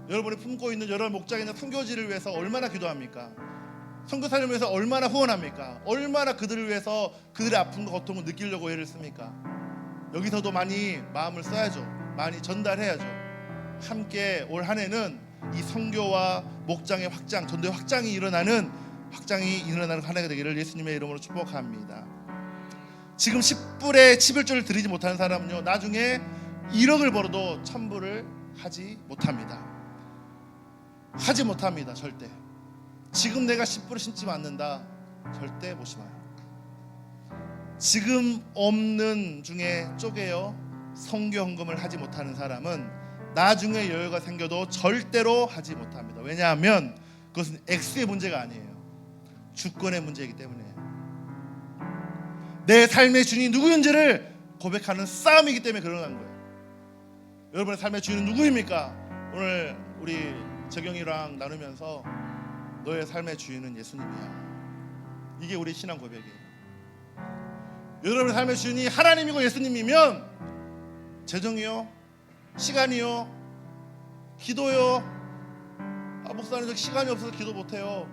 여러분이 품고 있는 여러 목장이나 선교지를 위해서 얼마나 기도합니까? 선교사를 위해서 얼마나 후원합니까? 얼마나 그들을 위해서 그들의 아픔과 고통을 느끼려고 애를 씁니까? 여기서도 많이 마음을 써야죠. 많이 전달해야죠. 함께 올 한 해는 이 선교와 목장의 확장, 전도의 확장이 일어나는 한 해가 되기를 예수님의 이름으로 축복합니다. 지금 10불에 11조를 드리지 못하는 사람은요, 나중에 1억을 벌어도 1000불을 하지 못합니다. 하지 못합니다. 절대. 지금 내가 10불을 심지 않는다, 절대 못 심어요. 지금 없는 중에 쪼개어 선교 헌금을 하지 못하는 사람은 나중에 여유가 생겨도 절대로 하지 못합니다. 왜냐하면 그것은 액수의 문제가 아니에요. 주권의 문제이기 때문에. 내 삶의 주인이 누구인지를 고백하는 싸움이기 때문에 그러는 거예요. 여러분의 삶의 주인은 누구입니까? 오늘 우리 재경이랑 나누면서 너의 삶의 주인은 예수님이야. 이게 우리 신앙 고백이에요. 여러분의 삶의 주인이 하나님이고 예수님이면 재정이요, 시간이요, 기도요. 목사님 저 시간이 없어서 기도 못해요.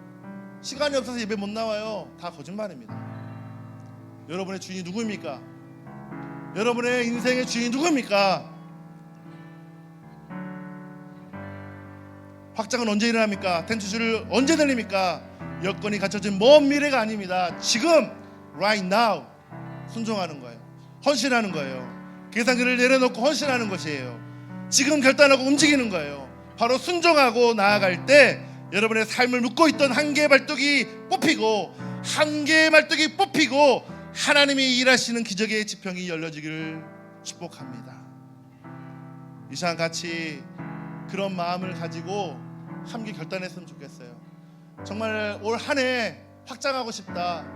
시간이 없어서 예배 못 나와요. 다 거짓말입니다. 여러분의 주인이 누구입니까? 여러분의 인생의 주인이 누구입니까? 확장은 언제 일어납니까? 텐트줄을 언제 내립니까? 여건이 갖춰진 먼 미래가 아닙니다. 지금 right now 순종하는 거예요. 헌신하는 거예요. 계산기를 내려놓고 헌신하는 것이에요. 지금 결단하고 움직이는 거예요. 바로 순종하고 나아갈 때 여러분의 삶을 묶고 있던 한 개의 발톱이 뽑히고 한 개의 발톱이 뽑히고 하나님이 일하시는 기적의 지평이 열려지기를 축복합니다. 이 시간 같이 그런 마음을 가지고 함께 결단했으면 좋겠어요. 정말 올 한 해 확장하고 싶다,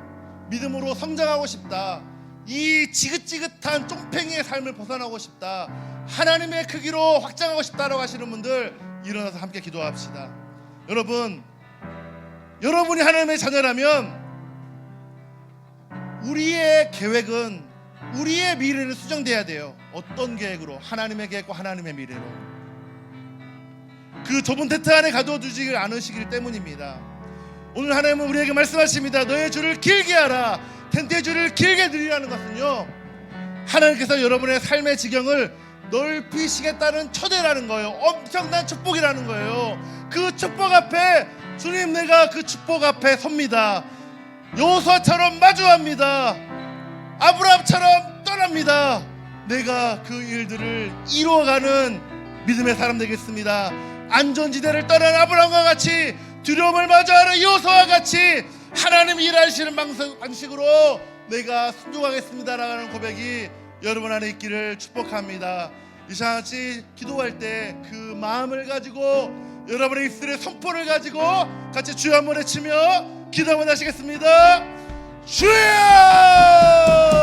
믿음으로 성장하고 싶다, 이 지긋지긋한 쫑팽이의 삶을 벗어나고 싶다, 하나님의 크기로 확장하고 싶다라고 하시는 분들 일어나서 함께 기도합시다. 여러분이 하나님의 자녀라면 우리의 계획은, 우리의 미래는 수정돼야 돼요. 어떤 계획으로? 하나님의 계획과 하나님의 미래로. 그 좁은 텐트 안에 가둬두지 않으시길 때문입니다. 오늘 하나님은 우리에게 말씀하십니다. 너의 줄을 길게 하라. 텐트의 줄을 길게 늘리라는 것은요, 하나님께서 여러분의 삶의 지경을 넓히시겠다는 초대라는 거예요. 엄청난 축복이라는 거예요. 그 축복 앞에 주님, 내가 그 축복 앞에 섭니다. 여호수아처럼 마주합니다. 아브라함처럼 떠납니다. 내가 그 일들을 이루어가는 믿음의 사람 되겠습니다. 안전지대를 떠난 아브라함과 같이, 두려움을 마주하는 여호수아와 같이 하나님이 일하시는 방식으로 내가 순종하겠습니다라는 고백이 여러분 안에 있기를 축복합니다. 이 시간 같이 기도할 때 그 마음을 가지고, 여러분의 입술에 선포를 가지고 같이 주여 한번 외치며 기도 한번 하시겠습니다. 주여!